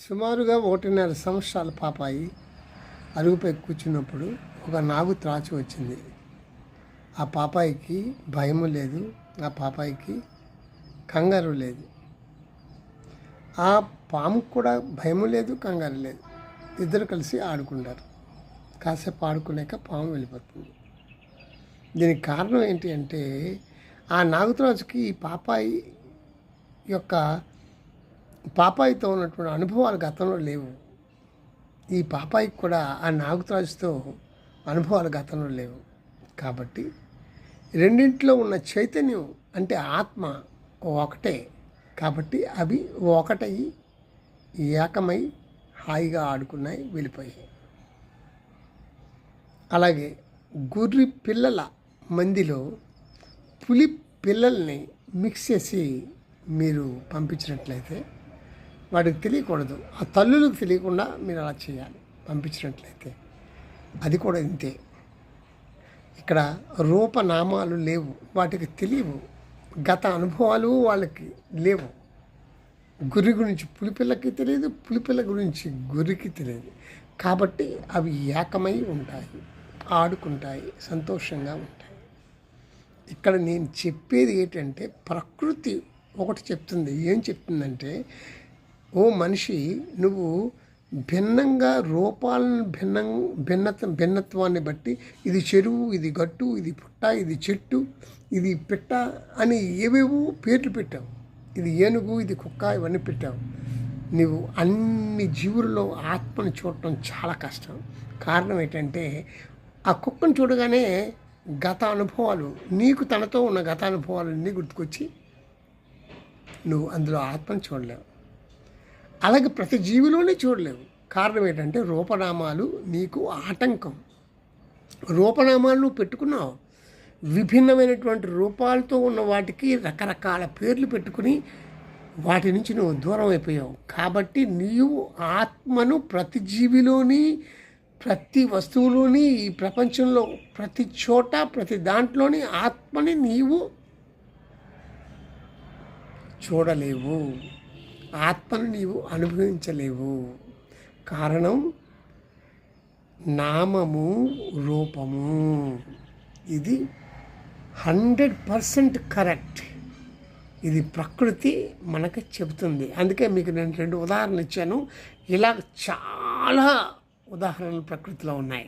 సుమారుగా 1.5 సంవత్సరాల పాపాయి అరుగుపై కూర్చున్నప్పుడు ఒక నాగు త్రాచు వచ్చింది. ఆ పాపాయికి భయము లేదు, ఆ పాపాయికి కంగారు లేదు. ఆ పాము కూడా భయము లేదు, కంగారు లేదు. ఇద్దరు కలిసి ఆడుకుంటారు. కాసేపు ఆడుకున్నాక పాము వెళ్ళిపోతుంది. దీనికి కారణం ఏంటి అంటే, ఆ నాగుత్రాజుకి ఈ పాపాయితో ఉన్నటువంటి అనుభవాలు గతంలో లేవు. ఈ పాపాయికి కూడా ఆ నాగుత్రాజుతో అనుభవాలు గతంలో లేవు. కాబట్టి రెండింటిలో ఉన్న చైతన్యం అంటే ఆత్మ ఒకటే. కాబట్టి అవి ఒకటై ఏకమై హాయిగా ఆడుకున్నాయి, వెళ్ళిపోయాయి. అలాగే గొర్రె పిల్లల మందిలో పులి పిల్లల్ని మిక్స్ చేసి మీరు పంపించినట్లయితే వాడికి తెలియకూడదు, ఆ తల్లులకు తెలియకుండా మీరు అలా చేయాలి. పంపించినట్లయితే అది కూడా ఇంతే. ఇక్కడ రూపనామాలు లేవు, వాటికి తెలియవు. గత అనుభవాలు వాళ్ళకి లేవు. గొర్రె గురించి పులిపిల్లకి తెలియదు, పులిపిల్ల గురించి గొర్రెకి తెలియదు. కాబట్టి అవి ఏకమై ఉంటాయి, ఆడుకుంటాయి, సంతోషంగా ఉంటాయి. ఇక్కడ నేను చెప్పేది ఏంటంటే, ప్రకృతి ఒకటి చెప్తుంది. ఏం చెప్తుందంటే, ఓ మనిషి, నువ్వు భిన్నంగా రూపాలను భిన్నత్వాన్ని బట్టి ఇది చెరువు, ఇది గట్టు, ఇది పుట్ట, ఇది చెట్టు, ఇది పిట్ట అని ఏవేవో పేర్లు పెట్టావు. ఇది ఏనుగు, ఇది కుక్క, ఇవన్నీ పెట్టావు. నువ్వు అన్ని జీవుల్లో ఆత్మను చూడటం చాలా కష్టం. కారణం ఏంటంటే, ఆ కుక్కను చూడగానే గత అనుభవాలు, నీకు తనతో ఉన్న గత అనుభవాలు అన్నీ గుర్తుకొచ్చి నువ్వు అందులో ఆత్మను చూడలేవు. అలాగే ప్రతి జీవిలోనే చూడలేవు. కారణం ఏంటంటే, రూపనామాలు నీకు ఆటంకం. రూపనామాలు నువ్వు పెట్టుకున్నావు. విభిన్నమైనటువంటి రూపాలతో ఉన్న వాటికి రకరకాల పేర్లు పెట్టుకుని వాటి నుంచి నువ్వు దూరం అయిపోయావు. కాబట్టి నీవు ఆత్మను ప్రతి జీవిలోని, ప్రతి వస్తువులోని, ఈ ప్రపంచంలో ప్రతి చోట, ప్రతి దాంట్లోని ఆత్మని నీవు చూడలేవు, ఆత్మను నీవు అనుభవించలేవు. కారణం నామము, రూపము. ఇది 100% కరెక్ట్. ఇది ప్రకృతి మనకు చెబుతుంది. అందుకే మీకు నేను 2 ఉదాహరణలు ఇచ్చాను. ఇలా చాలా ఉదాహరణలు ప్రకృతిలో ఉన్నాయి.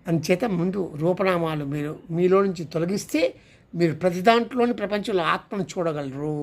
అందుచేత ముందు రూపనామాలు మీలో నుంచి తొలగిస్తే మీరు ప్రతి దాంట్లోని ప్రపంచంలో ఆత్మను చూడగలరు.